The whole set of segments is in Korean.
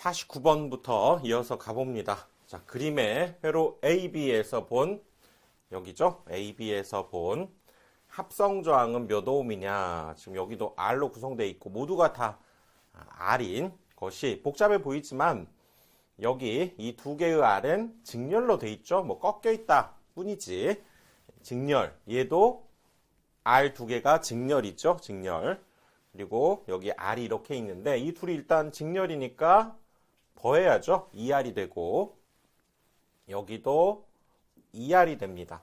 49번부터 이어서 가봅니다. 자, 그림의 회로 AB에서 본, 여기죠? AB에서 본 합성저항은 몇 오음이냐. 지금 여기도 R로 구성되어 있고 모두가 다 R인 것이 복잡해 보이지만 여기 이 두 개의 R은 직렬로 되어 있죠? 뭐 꺾여 있다 뿐이지. 직렬. 얘도 R 두 개가 직렬이죠? 직렬. 그리고 여기 R이 이렇게 있는데 이 둘이 일단 직렬이니까 더해야죠. 2R이 되고 여기도 2R이 됩니다.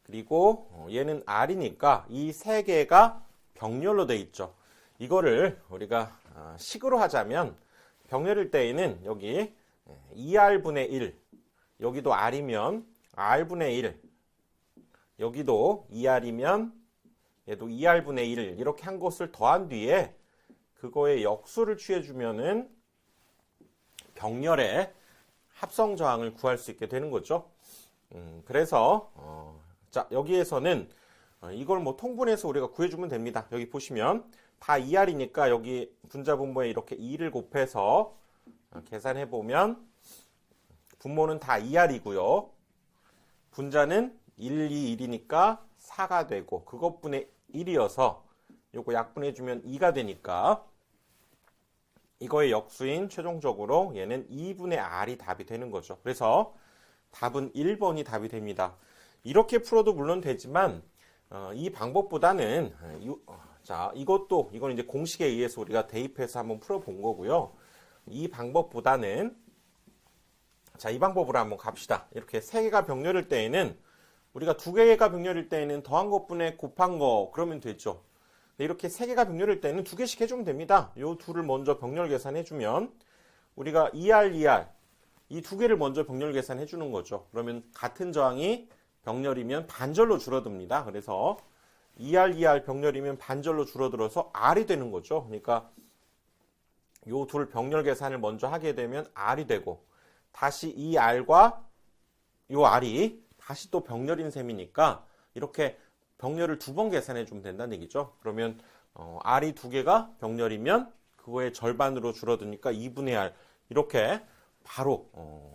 그리고 얘는 R이니까 이 세 개가 병렬로 되어 있죠. 이거를 우리가 식으로 하자면 병렬일 때에는 여기 2R분의 1 여기도 R이면 R분의 1 여기도 2R이면 얘도 2R분의 1 이렇게 한 것을 더한 뒤에 그거의 역수를 취해주면은 병렬의 합성저항을 구할 수 있게 되는 거죠. 그래서 자 여기에서는 이걸 뭐 통분해서 우리가 구해주면 됩니다. 여기 보시면 다 2R이니까 여기 분자분모에 이렇게 2를 곱해서 계산해 보면 분모는 다 2R이고요. 분자는 1, 2, 1이니까 4가 되고 그것분의 1이어서 요거 약분해주면 2가 되니까 이거의 역수인 최종적으로 얘는 2분의 R이 답이 되는 거죠. 그래서 답은 1번이 답이 됩니다. 이렇게 풀어도 물론 되지만 이 방법보다는 자 이건 이제 공식에 의해서 우리가 대입해서 한번 풀어본 거고요. 이 방법보다는 자 이 방법으로 한번 갑시다. 이렇게 세 개가 병렬일 때에는 우리가 두 개가 병렬일 때에는 더한 것분에 곱한 거 그러면 되죠. 이렇게 세 개가 병렬일 때는 두 개씩 해주면 됩니다. 요 둘을 먼저 병렬 계산해주면 우리가 2R, 2R 이 두 개를 먼저 병렬 계산해주는 거죠. 그러면 같은 저항이 병렬이면 반절로 줄어듭니다. 그래서 2R, 2R 병렬이면 반절로 줄어들어서 R이 되는 거죠. 그러니까 요 둘 병렬 계산을 먼저 하게 되면 R이 되고 다시 이 R과 요 R이 다시 또 병렬인 셈이니까 이렇게 병렬을 두 번 계산해 주면 된다는 얘기죠. 그러면 R이 두 개가 병렬이면 그거의 절반으로 줄어드니까 2분의 R 이렇게 바로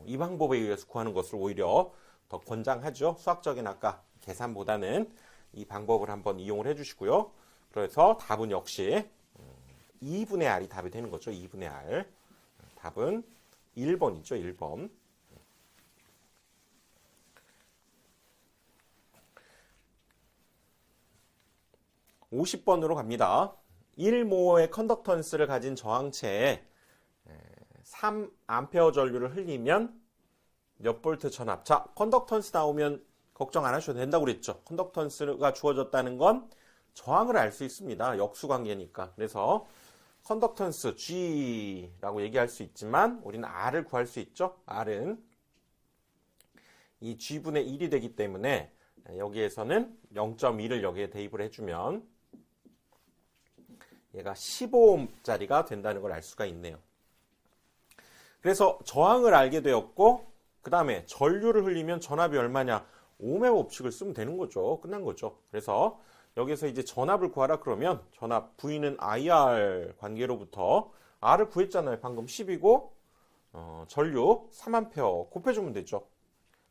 이 방법에 의해서 구하는 것을 오히려 더 권장하죠. 수학적인 아까 계산보다는 이 방법을 한번 이용을 해주시고요. 그래서 답은 역시 2분의 R이 답이 되는 거죠. 2분의 R. 답은 1번이죠. 1번. 50번으로 갑니다. 1모의 컨덕턴스를 가진 저항체에 3A 전류를 흘리면 몇 볼트 전압. 자, 컨덕턴스 나오면 걱정 안 하셔도 된다고 그랬죠. 컨덕턴스가 주어졌다는 건 저항을 알 수 있습니다. 역수관계니까. 그래서 컨덕턴스 G라고 얘기할 수 있지만 우리는 R을 구할 수 있죠. R은 이 G분의 1이 되기 때문에 여기에서는 0.2를 여기에 대입을 해주면 얘가 15ohm짜리가 된다는 걸 알 수가 있네요. 그래서 저항을 알게 되었고 그 다음에 전류를 흘리면 전압이 얼마냐? ohm의 법칙을 쓰면 되는 거죠. 끝난 거죠. 그래서 여기서 이제 전압을 구하라 그러면 전압 V는 IR 관계로부터 R을 구했잖아요. 방금 10이고 전류 3A 곱해주면 되죠.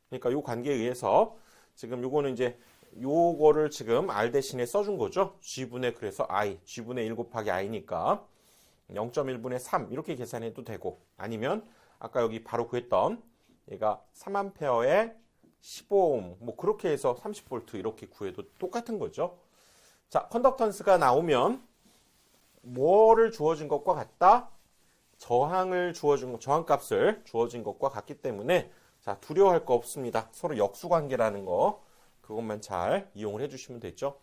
그러니까 이 관계에 의해서 지금 요거는 이제 요거를 지금 R 대신에 써준 거죠. G분의 그래서 I, G분의 1 곱하기 I니까 0.1분의 3 이렇게 계산해도 되고 아니면 아까 여기 바로 구했던 얘가 3A에 15ohm 뭐 그렇게 해서 30V 이렇게 구해도 똑같은 거죠. 자, 컨덕턴스가 나오면 뭐를 주어진 것과 같다? 저항을 주어준 저항값을 주어진 것과 같기 때문에 자, 두려워할 거 없습니다. 서로 역수관계라는 거 그것만 잘 이용을 해주시면 되죠.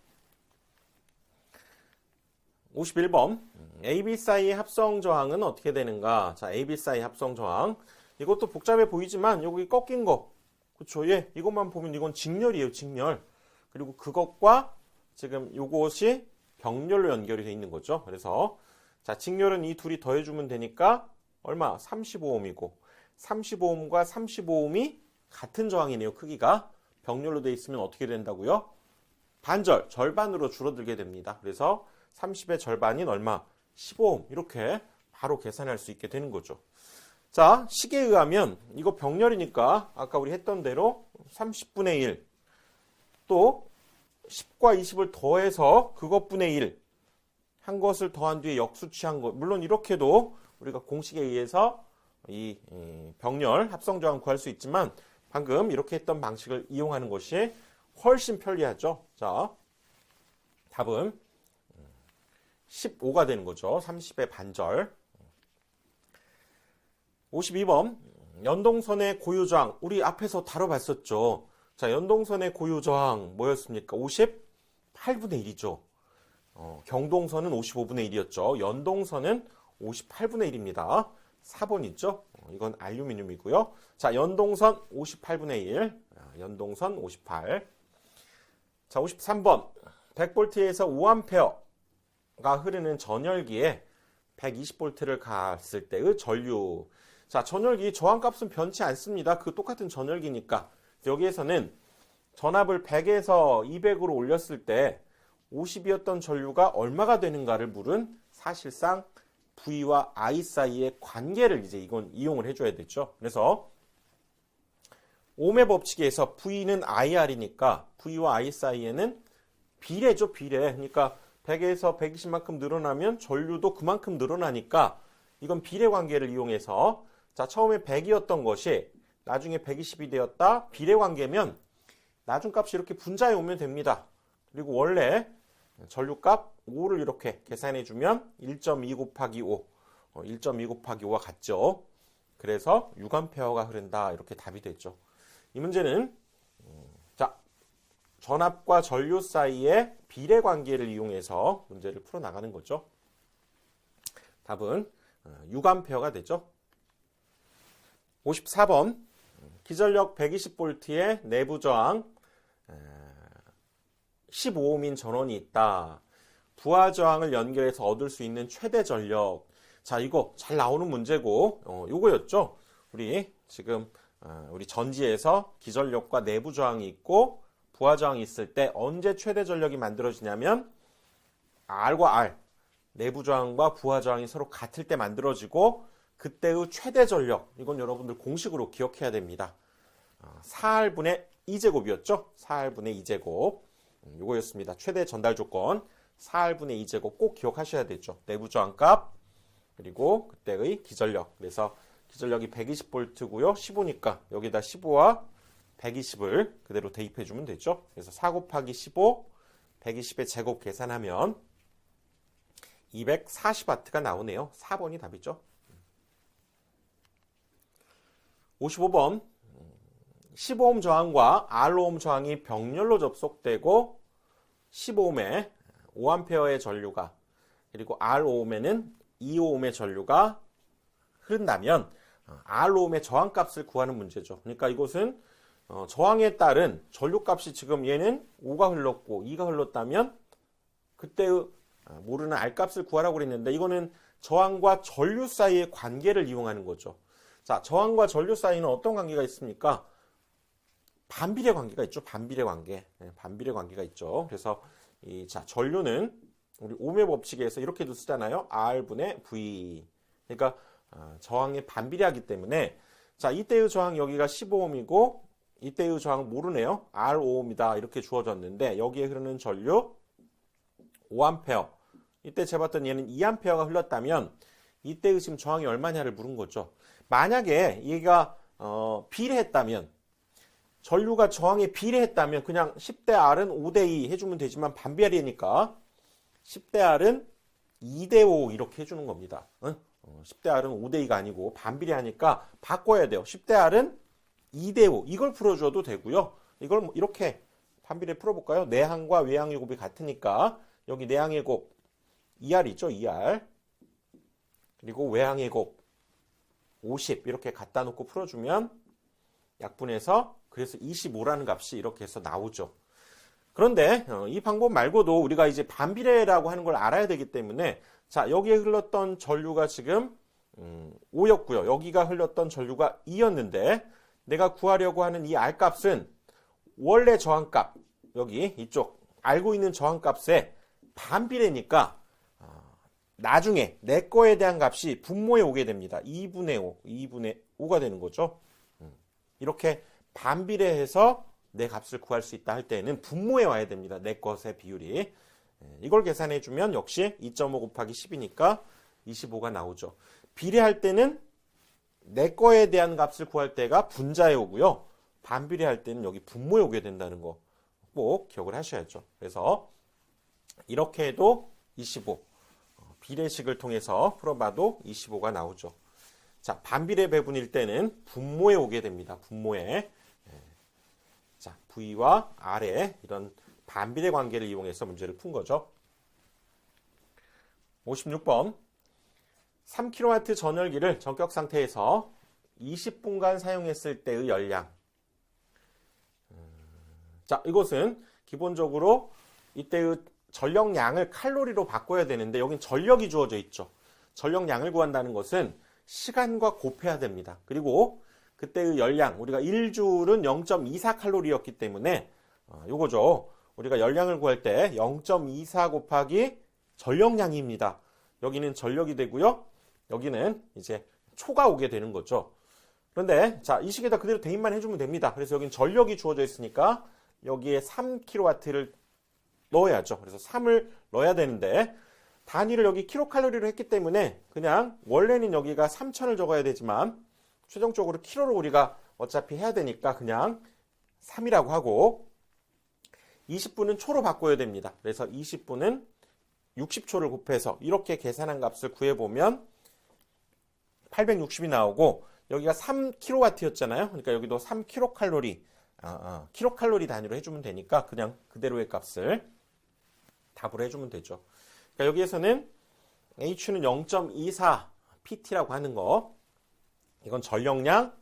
51번 AB 사이의 합성 저항은 어떻게 되는가? 자, AB 사이 합성 저항 이것도 복잡해 보이지만 여기 꺾인 거 그렇죠? 예, 이것만 보면 이건 직렬이에요. 직렬. 그리고 그것과 지금 요것이 병렬로 연결이 되어 있는 거죠. 그래서 자, 직렬은 이 둘이 더해주면 되니까 얼마? 35ohm이고 35ohm과 35ohm이 같은 저항이네요. 크기가 병렬로 되어 있으면 어떻게 된다고요? 반절, 절반으로 줄어들게 됩니다. 그래서 30의 절반인 얼마? 15ohm 이렇게 바로 계산할 수 있게 되는 거죠. 자, 식에 의하면 이거 병렬이니까 아까 우리 했던 대로 30분의 1, 또 10과 20을 더해서 그것분의 1 한 것을 더한 뒤에 역수 취한 것. 물론 이렇게도 우리가 공식에 의해서 이 병렬 합성조항 구할 수 있지만 방금 이렇게 했던 방식을 이용하는 것이 훨씬 편리하죠. 자, 답은 15가 되는 거죠. 30의 반절. 52번 연동선의 고유저항. 우리 앞에서 다뤄봤었죠. 자, 연동선의 고유저항 뭐였습니까? 58분의 1이죠. 경동선은 55분의 1이었죠. 연동선은 58분의 1입니다. 4번 있죠? 이건 알루미늄이고요. 자, 연동선 58분의 1. 연동선 58. 자, 53번. 100V에서 5A가 흐르는 전열기에 120V를 갔을 때의 전류. 자, 전열기 저항값은 변치 않습니다. 그 똑같은 전열기니까. 여기에서는 전압을 100에서 200으로 올렸을 때 50이었던 전류가 얼마가 되는가를 물은 사실상 V와 I 사이의 관계를 이제 이건 이용을 해줘야 되죠. 그래서 옴의 법칙에서 V는 IR이니까 V와 I 사이에는 비례죠, 비례. 그러니까 100에서 120만큼 늘어나면 전류도 그만큼 늘어나니까 이건 비례 관계를 이용해서 자, 처음에 100이었던 것이 나중에 120이 되었다. 비례 관계면 나중값이 이렇게 분자해 오면 됩니다. 그리고 원래 전류값 5를 이렇게 계산해 주면 1.2 곱하기 5, 1.2 곱하기 5와 같죠. 그래서 6A가 흐른다. 이렇게 답이 됐죠. 이 문제는 자, 전압과 전류 사이의 비례 관계를 이용해서 문제를 풀어 나가는 거죠. 답은 6A가 되죠. 54번 기전력 120V의 내부 저항 15옴인 전원이 있다. 부하 저항을 연결해서 얻을 수 있는 최대 전력. 자, 이거 잘 나오는 문제고 요거였죠. 우리 지금 우리 전지에서 기전력과 내부 저항이 있고 부하 저항이 있을 때 언제 최대 전력이 만들어지냐면 R과 R, 내부 저항과 부하 저항이 서로 같을 때 만들어지고 그때의 최대 전력, 이건 여러분들 공식으로 기억해야 됩니다. 4R분의 2제곱이었죠. 4R분의 2제곱. 요거였습니다. 최대 전달 조건 4R분의 2제곱 꼭 기억하셔야 되죠. 내부 저항값 그리고 그때의 기전력. 그래서 기전력이 120V고요. 15니까 여기다 15와 120을 그대로 대입해 주면 되죠. 그래서 4 곱하기 15, 120의 제곱 계산하면 240W가 나오네요. 4번이 답이죠. 55번 15옴 저항과 R옴 저항이 병렬로 접속되고 15옴에 5A의 전류가 그리고 R옴에는 2옴의 전류가 흐른다면 R옴의 저항값을 구하는 문제죠. 그러니까 이것은 저항에 따른 전류값이 지금 얘는 5가 흘렀고 2가 흘렀다면 그때의 모르는 R값을 구하라고 그랬는데 이거는 저항과 전류 사이의 관계를 이용하는 거죠. 자, 저항과 전류 사이는 어떤 관계가 있습니까? 반비례 관계가 있죠. 반비례 관계. 반비례 관계가 있죠. 그래서 자, 전류는 우리 옴의 법칙에서 이렇게도 쓰잖아요. R분의 V. 그러니까 저항에 반비례하기 때문에 자, 이때의 저항 여기가 15옴이고 이때의 저항 모르네요. R5옴이다. 이렇게 주어졌는데 여기에 흐르는 전류 5A. 이때 재봤던 얘는 2A가 흘렀다면 이때의 지금 저항이 얼마냐를 물은 거죠. 만약에 얘가 비례했다면 전류가 저항에 비례했다면 그냥 10대 R은 5대 2 해주면 되지만 반비례니까 10대 R은 2대 5 이렇게 해주는 겁니다. 10대 R은 5대 2가 아니고 반비례하니까 바꿔야 돼요. 10대 R은 2대 5 이걸 풀어줘도 되고요. 이걸 이렇게 반비례 풀어볼까요? 내항과 외항의 곱이 같으니까 여기 내항의 곱 2R이죠. 2R 그리고 외항의 곱 50 이렇게 갖다 놓고 풀어주면 약분해서 그래서 25라는 값이 이렇게 해서 나오죠. 그런데 이 방법 말고도 우리가 이제 반비례라고 하는 걸 알아야 되기 때문에 자, 여기에 흘렀던 전류가 지금 5였고요. 여기가 흘렀던 전류가 2였는데 내가 구하려고 하는 이 R값은 원래 저항값 여기 이쪽 알고 있는 저항값에 반비례니까 나중에 내 거에 대한 값이 분모에 오게 됩니다. 2분의 5가 되는 거죠. 이렇게 반비례해서 내 값을 구할 수 있다 할 때는 분모에 와야 됩니다. 내 것의 비율이. 이걸 계산해 주면 역시 2.5 곱하기 10이니까 25가 나오죠. 비례할 때는 내 거에 대한 값을 구할 때가 분자에 오고요. 반비례할 때는 여기 분모에 오게 된다는 거 꼭 기억을 하셔야죠. 그래서 이렇게 해도 25. 비례식을 통해서 풀어봐도 25가 나오죠. 자, 반비례 배분일 때는 분모에 오게 됩니다. 분모에. 자, V와 R의 이런 반비례 관계를 이용해서 문제를 푼 거죠. 56번. 3kW 전열기를 전격 상태에서 20분간 사용했을 때의 열량. 자, 이것은 기본적으로 이때의 전력량을 칼로리로 바꿔야 되는데 여긴 전력이 주어져 있죠. 전력량을 구한다는 것은 시간과 곱해야 됩니다. 그리고 그때의 열량, 우리가 1줄은 0.24 칼로리였기 때문에 요거죠. 우리가 열량을 구할 때 0.24 곱하기 전력량입니다. 여기는 전력이 되고요. 여기는 이제 초가 오게 되는 거죠. 그런데 자, 이 식에다 그대로 대입만 해주면 됩니다. 그래서 여긴 전력이 주어져 있으니까 여기에 3kW를 넣어야죠. 그래서 3을 넣어야 되는데 단위를 여기 킬로칼로리로 했기 때문에 그냥 원래는 여기가 3000을 적어야 되지만 최종적으로 킬로로 우리가 어차피 해야 되니까 그냥 3이라고 하고 20분은 초로 바꿔야 됩니다. 그래서 20분은 60초를 곱해서 이렇게 계산한 값을 구해보면 860이 나오고 여기가 3kW였잖아요. 그러니까 여기도 3kcal 킬로칼로리 단위로 해주면 되니까 그냥 그대로의 값을 답으로 해주면 되죠. 그러니까 여기에서는 H는 0.24 PT라고 하는 거, 이건 전력량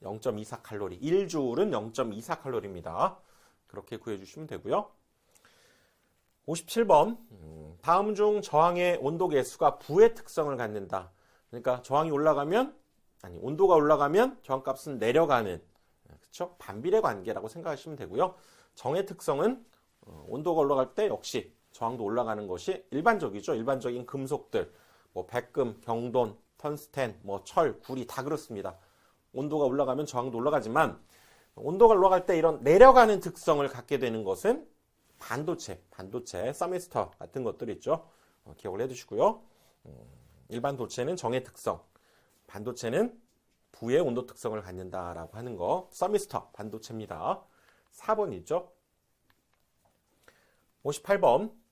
0.24 칼로리, 1줄은 0.24 칼로리입니다. 그렇게 구해주시면 되고요. 57번, 다음 중 저항의 온도 계수가 부의 특성을 갖는다. 그러니까 저항이 올라가면, 온도가 올라가면 저항값은 내려가는, 그렇죠? 반비례 관계라고 생각하시면 되고요. 정의 특성은 온도가 올라갈 때 역시 저항도 올라가는 것이 일반적이죠. 일반적인 금속들, 뭐 백금, 경돈, 턴스텐, 뭐 철, 구리 다 그렇습니다. 온도가 올라가면 저항도 올라가지만 온도가 올라갈 때 이런 내려가는 특성을 갖게 되는 것은 반도체, 서미스터 같은 것들 있죠. 기억을 해두시고요. 일반 도체는 정의 특성, 반도체는 부의 온도 특성을 갖는다라고 하는 거, 서미스터 반도체입니다. 4번 있죠. 58번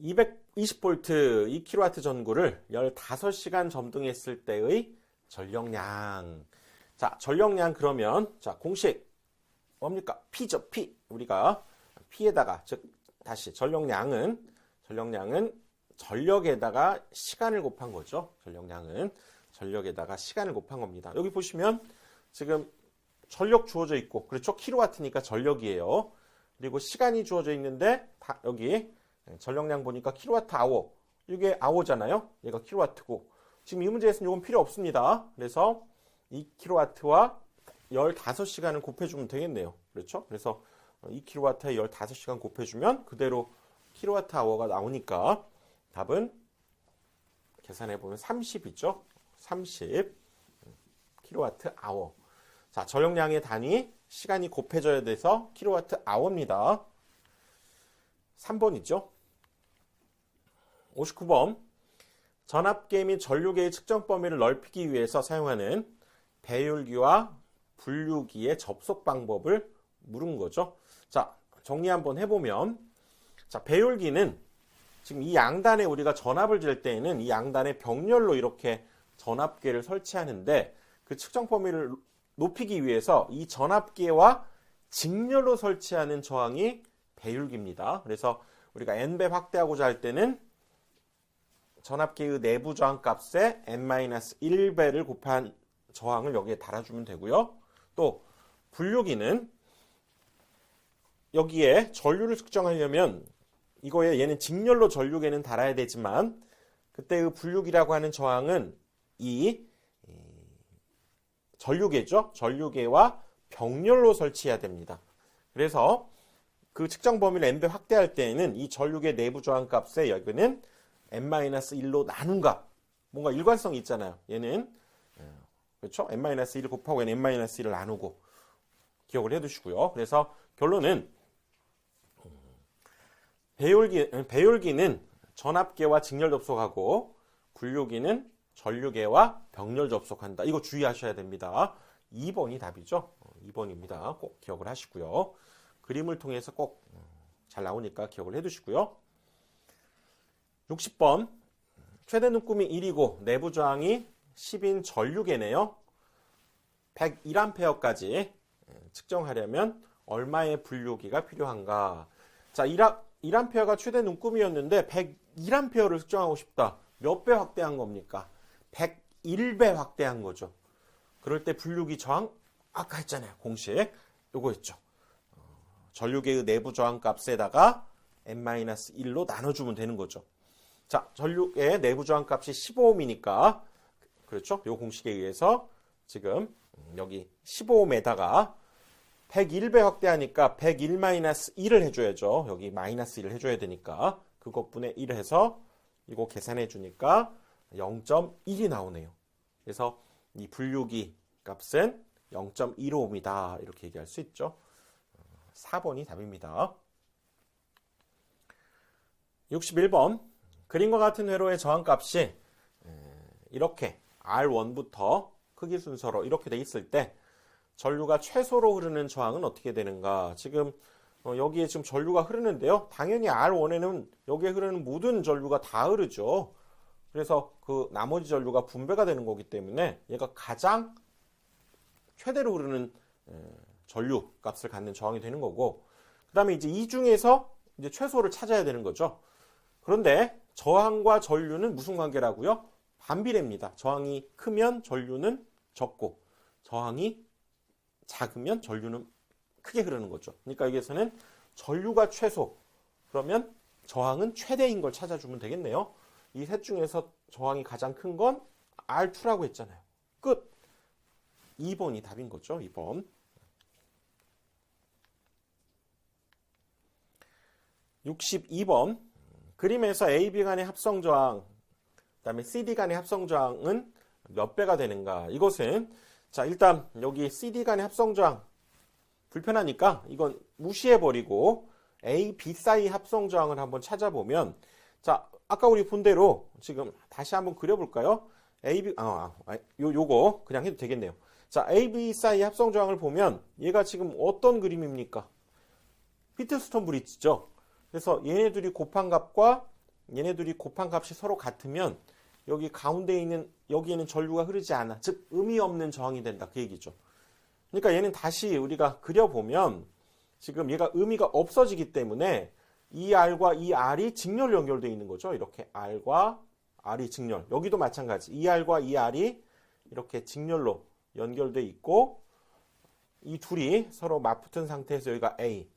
220V 2kW 전구를 15시간 점등했을 때의 전력량. 자, 전력량 그러면 자, 공식 뭡니까? P죠, P. 우리가 P에다가 즉 다시 전력량은 전력에다가 시간을 곱한 거죠. 전력량은 전력에다가 시간을 곱한 겁니다. 여기 보시면 지금 전력 주어져 있고, 그렇죠? 킬로와트니까 전력이에요. 그리고 시간이 주어져 있는데 여기 전력량 보니까 킬로와트 아워, 이게 아워잖아요. 얘가 킬로와트고 지금 이 문제에서는 이건 필요 없습니다. 그래서 2kW와 15시간을 곱해주면 되겠네요. 그렇죠? 그래서 2kW에 15시간 곱해주면 그대로 킬로와트 아워가 나오니까 답은 계산해보면 30이죠. 30 킬로와트 아워. 자, 전력량의 단위 시간이 곱해져야 돼서 킬로와트 아워입니다. 3번이죠. 59번 전압계 및 전류계의 측정 범위를 넓히기 위해서 사용하는 배율기와 분류기의 접속 방법을 물은 거죠. 자, 정리 한번 해보면, 자, 배율기는 지금 이 양단에 우리가 전압을 잴 때에는 이 양단에 병렬로 이렇게 전압계를 설치하는데 그 측정 범위를 높이기 위해서 이 전압계와 직렬로 설치하는 저항이 배율기입니다. 그래서 우리가 n배 확대하고자 할 때는 전압계의 내부 저항 값에 n-1배를 곱한 저항을 여기에 달아주면 되고요. 또 분류기는 여기에 전류를 측정하려면 이거에 얘는 직렬로 전류계는 달아야 되지만 그때의 분류기라고 하는 저항은 이 전류계죠. 전류계와 병렬로 설치해야 됩니다. 그래서 그 측정 범위를 n배 확대할 때에는 이 전류계 내부 저항 값에 여기는 n-1로 나눈 값. 뭔가 일관성이 있잖아요. 얘는 그렇죠? n-1 곱하고 n-1을 나누고 기억을 해두시고요. 그래서 결론은 배율기는 전압계와 직렬 접속하고 분류기는 전류계와 병렬 접속한다. 이거 주의하셔야 됩니다. 2번이 답이죠. 2번입니다. 꼭 기억을 하시고요. 그림을 통해서 꼭 잘 나오니까 기억을 해두시고요. 60번 최대 눈금이 1이고 내부 저항이 10인 전류계네요. 101A까지 측정하려면 얼마의 분류기가 필요한가? 자, 1A가 최대 눈금이었는데 101A를 측정하고 싶다. 몇 배 확대한 겁니까? 101배 확대한 거죠. 그럴 때 분류기 저항 아까 했잖아요. 공식 요거였죠. 전류계의 내부 저항 값에다가 n-1로 나눠주면 되는 거죠. 자, 전류의 내부 저항 값이 15ohm이니까 그렇죠? 요 공식에 의해서 지금 여기 15ohm에다가 101배 확대하니까 101-1을 해줘야죠. 여기 마이너스 1을 해줘야 되니까 그것분의 1을 해서 이거 계산해 주니까 0.1이 나오네요. 그래서 이 분류기 값은 0.15ohm이다. 이렇게 얘기할 수 있죠. 4번이 답입니다. 61번 그림과 같은 회로의 저항값이 이렇게 R1부터 크기 순서로 이렇게 돼 있을 때 전류가 최소로 흐르는 저항은 어떻게 되는가? 지금 여기에 지금 전류가 흐르는데요. 당연히 R1에는 여기에 흐르는 모든 전류가 다 흐르죠. 그래서 그 나머지 전류가 분배가 되는 거기 때문에 얘가 가장 최대로 흐르는 전류 값을 갖는 저항이 되는 거고, 그 다음에 이제 이 중에서 이제 최소를 찾아야 되는 거죠. 그런데 저항과 전류는 무슨 관계라고요? 반비례입니다. 저항이 크면 전류는 적고 저항이 작으면 전류는 크게 흐르는 거죠. 그러니까 여기에서는 전류가 최소, 그러면 저항은 최대인 걸 찾아주면 되겠네요. 이 셋 중에서 저항이 가장 큰 건 R2라고 했잖아요. 끝. 2번이 답인 거죠. 2번. 62번 그림에서 AB 간의 합성 저항, 그 다음에 CD 간의 합성 저항은 몇 배가 되는가? 이것은 자 일단 여기 CD 간의 합성 저항 불편하니까 이건 무시해버리고 A, B 사이 합성 저항을 한번 찾아보면, 자 아까 우리 본 대로 지금 다시 한번 그려볼까요? AB 요거 그냥 해도 되겠네요. 자 A, B 사이 합성 저항을 보면 얘가 지금 어떤 그림입니까? 피트스톤 브릿지죠. 그래서 얘네들이 곱한 값과 얘네들이 곱한 값이 서로 같으면 여기 가운데 있는 여기에는 전류가 흐르지 않아. 즉 의미 없는 저항이 된다. 그 얘기죠. 그러니까 얘는 다시 우리가 그려보면 지금 얘가 의미가 없어지기 때문에 이 R과 이 R이 직렬 연결되어 있는 거죠. 이렇게 R과 R이 직렬. 여기도 마찬가지. 이 R과 이 R이 이렇게 직렬로 연결되어 있고 이 둘이 서로 맞붙은 상태에서 여기가 A,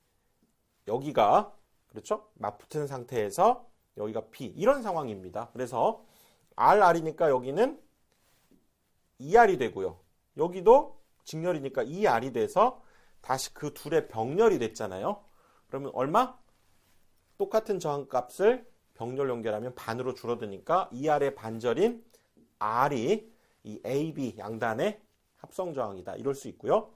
여기가 그렇죠? 맞붙은 상태에서 여기가 B, 이런 상황입니다. 그래서 RR이니까 여기는 2R이 되고요. 여기도 직렬이니까 2R이 돼서 다시 그 둘의 병렬이 됐잖아요. 그러면 얼마? 똑같은 저항값을 병렬 연결하면 반으로 줄어드니까 2R의 반절인 R이 이 AB 양단의 합성 저항이다. 이럴 수 있고요.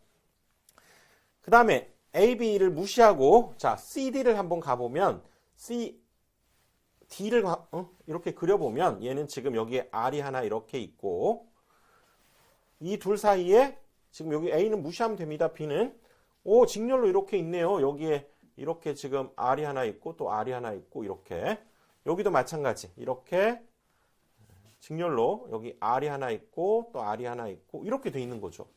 그 다음에 AB를 무시하고 자 CD를 한번 가보면 D를 이렇게 그려보면 얘는 지금 여기에 R이 하나 이렇게 있고 이 둘 사이에 지금 여기 A는 무시하면 됩니다. B는 직렬로 이렇게 있네요. 여기에 이렇게 지금 R이 하나 있고 또 R이 하나 있고 이렇게 여기도 마찬가지 이렇게 직렬로 여기 R이 하나 있고 또 R이 하나 있고 이렇게 돼 있는 거죠.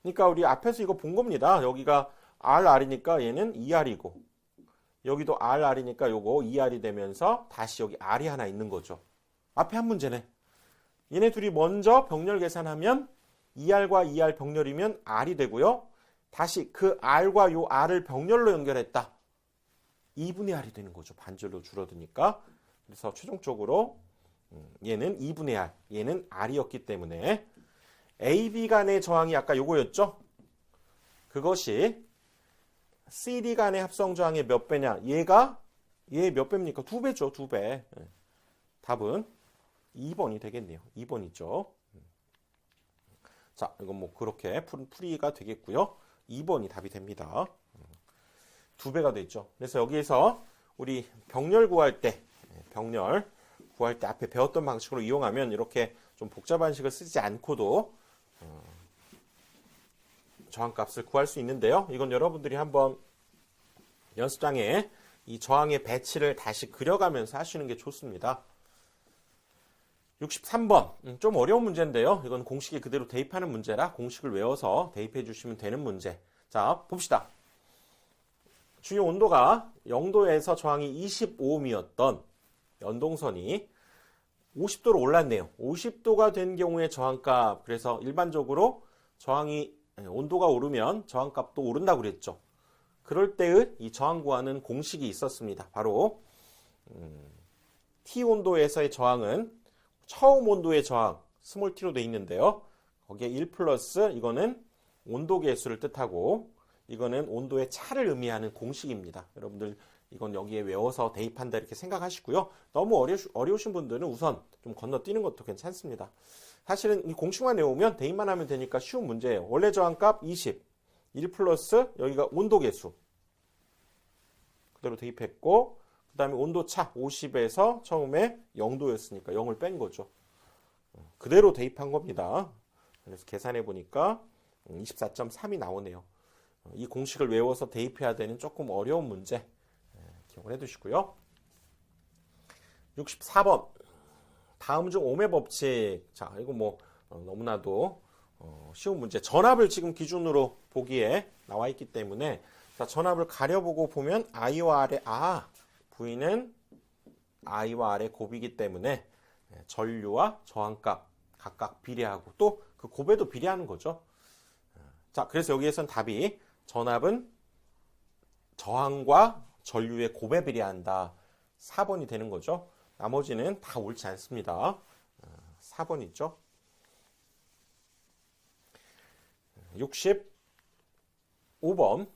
그러니까 우리 앞에서 이거 본 겁니다. 여기가 RR이니까 얘는 2R이고 여기도 RR이니까 요거 2R이 되면서 다시 여기 R이 하나 있는 거죠. 앞에 한 문제네. 얘네 둘이 먼저 병렬 계산하면 2R과 2R 병렬이면 R이 되고요. 다시 그 R과 요 R을 병렬로 연결했다. 2분의 R이 되는 거죠. 반절로 줄어드니까. 그래서 최종적으로 얘는 2분의 R, 얘는 R이었기 때문에 AB 간의 저항이 아까 요거였죠. 그것이 CD 간의 합성 저항의 몇 배냐? 얘 몇 배입니까? 2배죠. 2배. 답은 2번이 되겠네요. 2번이죠. 자, 이건 뭐 그렇게 풀이가 되겠고요. 2번이 답이 됩니다. 2배가 됐죠. 그래서 여기에서 우리 병렬 구할 때 앞에 배웠던 방식으로 이용하면 이렇게 좀 복잡한 식을 쓰지 않고도 저항값을 구할 수 있는데요. 이건 여러분들이 한번 연습장에 이 저항의 배치를 다시 그려가면서 하시는 게 좋습니다. 63번 좀 어려운 문제인데요. 이건 공식에 그대로 대입하는 문제라 공식을 외워서 대입해 주시면 되는 문제. 자, 봅시다. 주요 온도가 0도에서 저항이 25ohm이었던 연동선이 50도로 올랐네요. 50도가 된 경우에 저항값, 그래서 일반적으로 온도가 오르면 저항값도 오른다고 그랬죠. 그럴 때의 이 저항 구하는 공식이 있었습니다. 바로 T 온도에서의 저항은 처음 온도의 저항 스몰 t로 되어 있는데요. 거기에 1 플러스 이거는 온도 계수를 뜻하고 이거는 온도의 차를 의미하는 공식입니다. 여러분들 이건 여기에 외워서 대입한다 이렇게 생각하시고요. 너무 어려우신 분들은 우선 좀 건너뛰는 것도 괜찮습니다. 사실은 이 공식만 외우면 대입만 하면 되니까 쉬운 문제예요. 원래 저항값 20, 1 플러스 여기가 온도 계수 그대로 대입했고 그 다음에 온도차 50에서 처음에 0도였으니까 0을 뺀 거죠. 그대로 대입한 겁니다. 그래서 계산해 보니까 24.3이 나오네요. 이 공식을 외워서 대입해야 되는 조금 어려운 문제 기억을 해두시고요. 64번 다음 중 오음의 법칙. 자, 이거 뭐 너무나도 쉬운 문제. 전압을 지금 기준으로 보기에 나와 있기 때문에 자, 전압을 가려보고 보면 I와 R의 V는 I와 R의 곱이기 때문에 전류와 저항값 각각 비례하고 또 그 곱에도 비례하는 거죠. 자, 그래서 여기에선 답이 전압은 저항과 전류의 곱에 비례한다. 4번이 되는 거죠. 나머지는 다 옳지 않습니다. 4번 있죠. 65번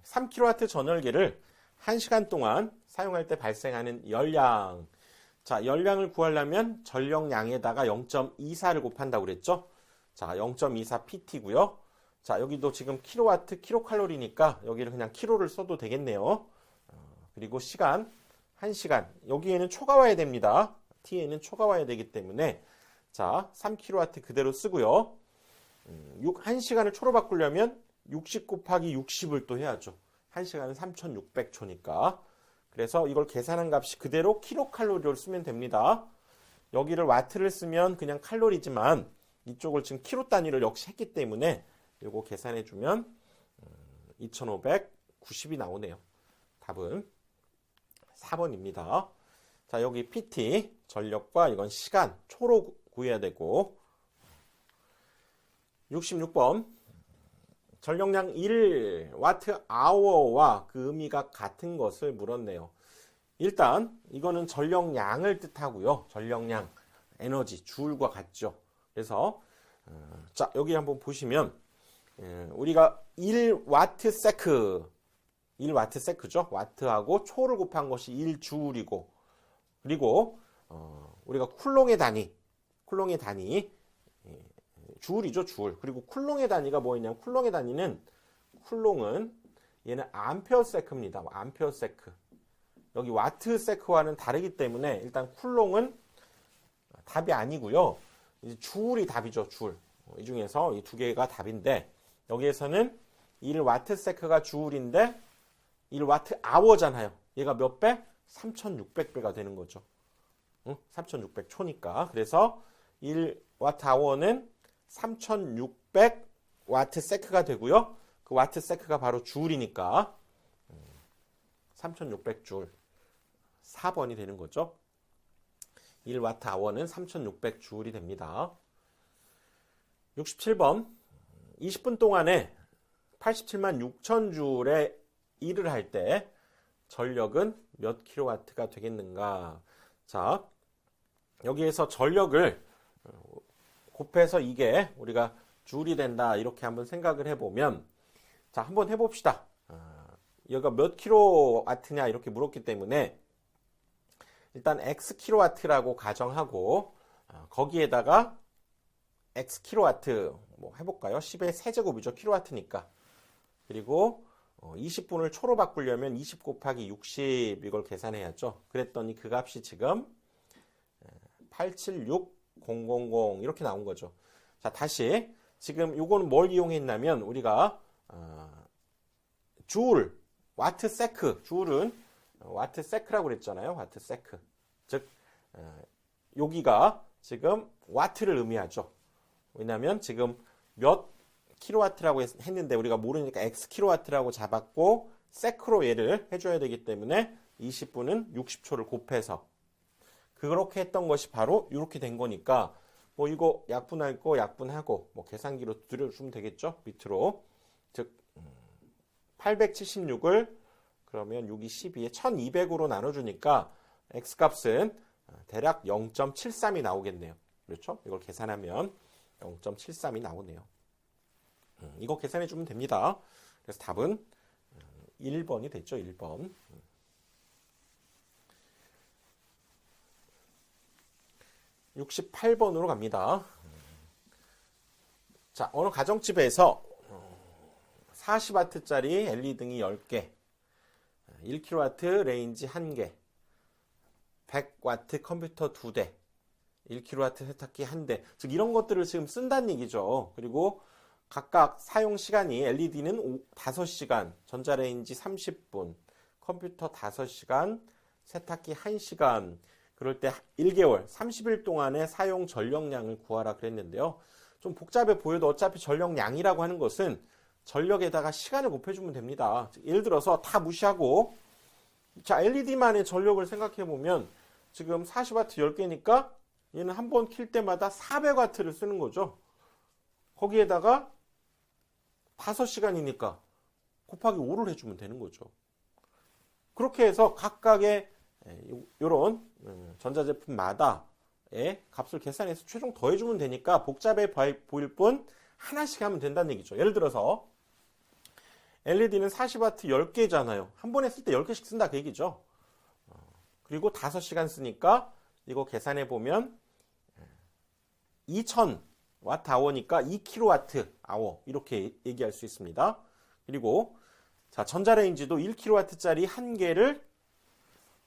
3kW 전열기를 1시간 동안 사용할 때 발생하는 열량. 자, 열량을 구하려면 전력량에다가 0.24를 곱한다고 그랬죠. 자, 0.24 PT고요. 자, 여기도 지금 킬로와트, 킬로칼로리니까 여기를 그냥 킬로를 써도 되겠네요. 그리고 시간, 1시간. 여기에는 초가 와야 됩니다. T에는 초가 와야 되기 때문에 자, 3kW 그대로 쓰고요. 1시간을 초로 바꾸려면 60 곱하기 60을 또 해야죠. 1시간은 3600초니까. 그래서 이걸 계산한 값이 그대로 킬로칼로리로 쓰면 됩니다. 여기를 와트를 쓰면 그냥 칼로리지만 이쪽을 지금 킬로 단위를 역시 했기 때문에 이거 계산해주면 2590이 나오네요. 답은 4번입니다. 자, 여기 PT, 전력과 이건 시간, 초로 구해야 되고 66번 전력량 1Wh와 그 의미가 같은 것을 물었네요. 일단 이거는 전력량을 뜻하고요. 전력량, 에너지, 줄과 같죠. 그래서 자, 여기 한번 보시면 우리가 1W세크 1W세크죠. 와트하고 초를 곱한 것이 1줄이고 그리고 우리가 쿨롱의 단위 줄이죠, 줄. 그리고 쿨롱의 단위가 뭐였냐면 쿨롱은 얘는 암페어세크입니다. 암페어세크. 여기 와트세크와는 다르기 때문에 일단 쿨롱은 답이 아니고요. 이제 줄이 답이죠, 줄. 이 중에서 이 두 개가 답인데 여기에서는 1W세크가 줄인데 1Wh잖아요. 얘가 몇 배? 3600배가 되는 거죠. 3600초니까. 그래서 1Wh는 3600W세크가 되고요. 그 W세크가 바로 줄이니까 3600줄 4번이 되는 거죠. 1Wh는 3600줄이 됩니다. 67번 20분 동안에 87만 6천 줄의 일을 할 때 전력은 몇 킬로와트가 되겠는가? 자, 여기에서 전력을 곱해서 이게 우리가 줄이 된다 이렇게 한번 생각을 해보면 자, 한번 해봅시다. 여기가 몇 킬로와트냐 이렇게 물었기 때문에 일단 x 킬로와트라고 가정하고 거기에다가 x 킬로와트 뭐 해볼까요? 10의 세제곱이죠. 킬로와트니까. 그리고 20분을 초로 바꾸려면 20 곱하기 60 이걸 계산해야죠. 그랬더니 그 값이 지금 876000 이렇게 나온 거죠. 자, 다시 지금 요거는 뭘 이용했냐면 우리가 줄, 와트 세크, 줄은 와트 세크라고 그랬잖아요. 와트 세크. 즉 여기가 지금 와트를 의미하죠. 왜냐하면 지금 몇 킬로와트라고 했는데 우리가 모르니까 x 킬로와트라고 잡았고 세크로 얘를 해줘야 되기 때문에 20분은 60초를 곱해서 그렇게 했던 것이 바로 이렇게 된 거니까 뭐 이거 약분할 거 약분하고 뭐 계산기로 들여주면 되겠죠. 밑으로. 즉 876을 그러면 6이 12에 1200으로 나눠주니까 x값은 대략 0.73이 나오겠네요. 그렇죠? 이걸 계산하면 0.73이 나오네요. 이거 계산해 주면 됩니다. 그래서 답은 1번이 됐죠. 1번. 68번으로 갑니다. 자, 어느 가정집에서 40W짜리 LED 등이 10개, 1kW 레인지 1개, 100W 컴퓨터 2대, 1kW 세탁기 1대, 즉 이런 것들을 지금 쓴다는 얘기죠. 그리고 각각 사용 시간이 LED는 5시간, 전자레인지 30분, 컴퓨터 5시간, 세탁기 1시간, 그럴 때 1개월, 30일 동안의 사용 전력량을 구하라 그랬는데요. 좀 복잡해 보여도 어차피 전력량이라고 하는 것은 전력에다가 시간을 곱해주면 됩니다. 예를 들어서 다 무시하고 자 LED만의 전력을 생각해 보면 지금 40W 10개니까 얘는 한 번 킬 때마다 400W를 쓰는 거죠. 거기에다가 5시간이니까 곱하기 5를 해주면 되는 거죠. 그렇게 해서 각각의 이런 전자제품마다의 값을 계산해서 최종 더해주면 되니까 복잡해 보일 뿐 하나씩 하면 된다는 얘기죠. 예를 들어서 LED는 40W 10개잖아요. 한 번에 쓸 때 10개씩 쓴다 그 얘기죠. 그리고 5시간 쓰니까 이거 계산해 보면 2000Wh니까 2kWh 이렇게 얘기할 수 있습니다. 그리고 자 전자레인지도 1kW짜리 한 개를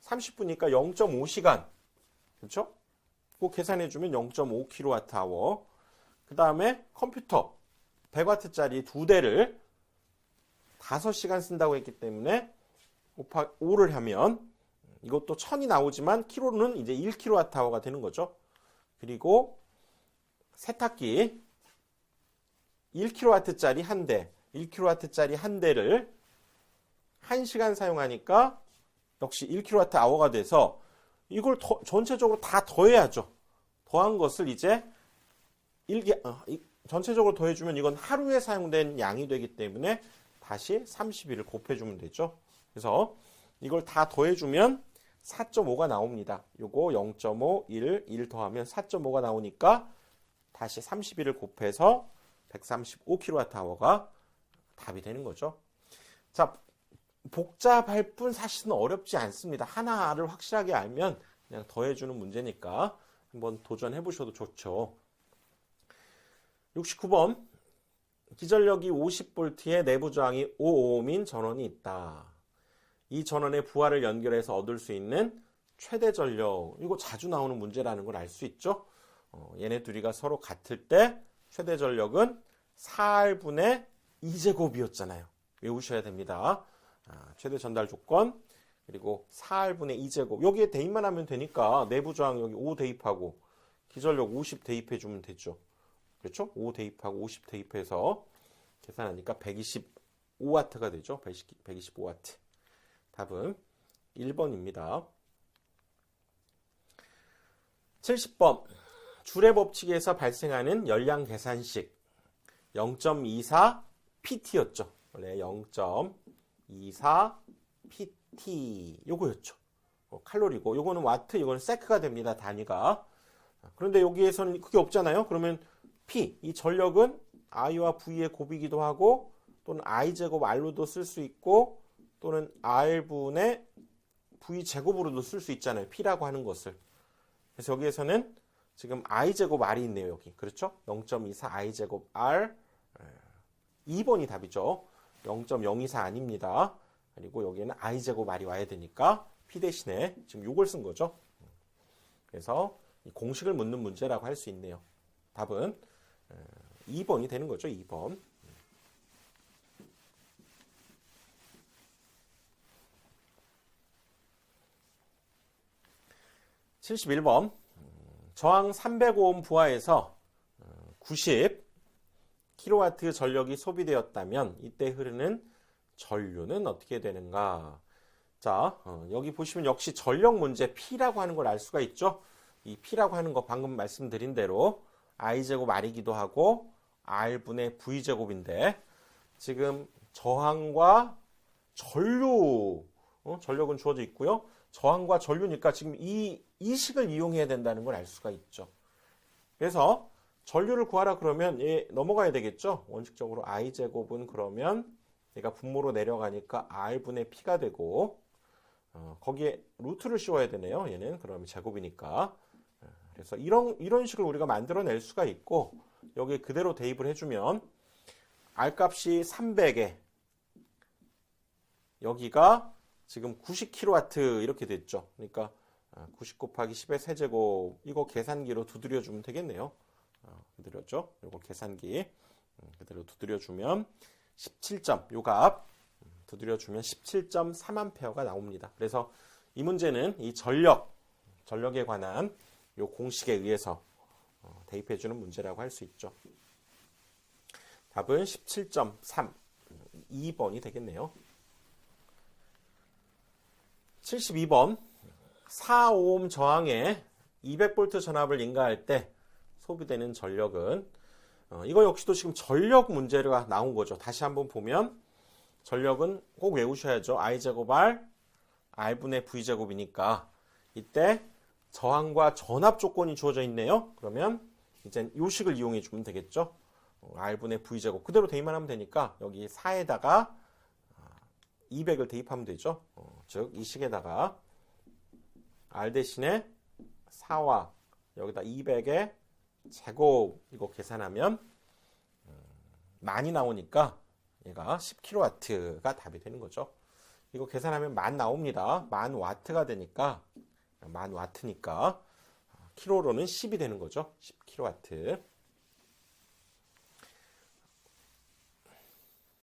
30분이니까 0.5시간 그렇죠? 그거 계산해 주면 0.5kWh. 그 다음에 컴퓨터 100W짜리 두 대를 5시간 쓴다고 했기 때문에 곱하기 5를 하면 이것도 1000이 나오지만 키로는 이제 1kWh가 되는 거죠. 그리고 세탁기 1kW짜리 한 대, 1kW짜리 한 대를 1시간 사용하니까 역시 1kWh가 돼서 이걸 전체적으로 다 더해야죠. 더한 것을 이제 전체적으로 더해주면 이건 하루에 사용된 양이 되기 때문에 다시 30일을 곱해주면 되죠. 그래서 이걸 다 더해주면 4.5가 나옵니다. 요거 0.5, 1 더하면 4.5가 나오니까 다시 30일을 곱해서 135kWh가 답이 되는 거죠. 자, 복잡할 뿐 사실은 어렵지 않습니다. 하나를 확실하게 알면 그냥 더해주는 문제니까 한번 도전해 보셔도 좋죠. 69번 기전력이 50V의 내부 저항이 5ohm인 전원이 있다. 이 전원의 부하를 연결해서 얻을 수 있는 최대 전력. 이거 자주 나오는 문제라는 걸 알 수 있죠. 얘네 둘이가 서로 같을 때 최대 전력은 4R분의 2제곱이었잖아요. 외우셔야 됩니다. 최대 전달 조건 그리고 4R분의 2제곱. 여기에 대입만 하면 되니까 내부 저항 여기 5 대입하고 기전력 50 대입해 주면 되죠. 그렇죠? 5 대입하고 50 대입해서 계산하니까 125W가 되죠. 125W. 답은 1번입니다. 70번. 줄의 법칙에서 발생하는 열량 계산식 0.24PT였죠. 원래 0.24PT 요거였죠. 칼로리고 요거는 와트, 이거는 세크가 됩니다. 단위가. 그런데 여기에서는 그게 없잖아요. 그러면 P, 이 전력은 I와 V의 곱이기도 하고 또는 I제곱 R로도 쓸 수 있고 또는 R분의 V 제곱으로도 쓸 수 있잖아요. P라고 하는 것을. 그래서 여기에서는 지금 I 제곱 R이 있네요. 여기. 그렇죠? 0.24 I 제곱 R. 2번이 답이죠. 0.024 아닙니다. 그리고 여기에는 I 제곱 R이 와야 되니까 P 대신에 지금 요걸 쓴 거죠. 그래서 이 공식을 묻는 문제라고 할 수 있네요. 답은 2번이 되는 거죠. 2번. 71번. 저항 305옴 부하에서 90kW 전력이 소비되었다면 이때 흐르는 전류는 어떻게 되는가? 자, 여기 보시면 역시 전력 문제 P라고 하는 걸 알 수가 있죠. 이 P라고 하는 거 방금 말씀드린 대로 I제곱 R이기도 하고 R분의 V제곱인데 지금 저항과 전류, 전력은 주어져 있고요. 저항과 전류니까 지금 이 식을 이용해야 된다는 걸 알 수가 있죠. 그래서 전류를 구하라 그러면 넘어가야 되겠죠. 원칙적으로 I제곱은 그러면 얘가 분모로 내려가니까 R분의 P가 되고 거기에 루트를 씌워야 되네요. 얘는 그러면 제곱이니까. 그래서 이런 식을 우리가 만들어낼 수가 있고 여기 그대로 대입을 해주면 R값이 300에 여기가 지금 90kW 이렇게 됐죠. 그러니까 90 곱하기 10의 세제곱 이거 계산기로 두드려주면 되겠네요. 두드렸죠. 이거 계산기 그대로 두드려주면 17점 요 값 두드려주면 17.3A가 나옵니다. 그래서 이 문제는 이 전력에 관한 요 공식에 의해서 대입해주는 문제라고 할 수 있죠. 답은 17.3 2번이 되겠네요. 72번 4오hm 저항에 200V 전압을 인가할 때 소비되는 전력은 이거 역시도 지금 전력 문제가 나온 거죠. 다시 한번 보면 전력은 꼭 외우셔야죠. I제곱 R, R분의 V제곱이니까 이때 저항과 전압 조건이 주어져 있네요. 그러면 이제 이 식을 이용해 주면 되겠죠. R분의 V제곱 그대로 대입만 하면 되니까 여기 4에다가 200을 대입하면 되죠. 즉 이 식에다가 R 대신에 4와 여기다 200의 제곱 이거 계산하면 만이 나오니까 얘가 10kW가 답이 되는 거죠. 이거 계산하면 만 나옵니다. 만 와트가 되니까 만 와트니까 킬로로는 10이 되는 거죠. 10kW.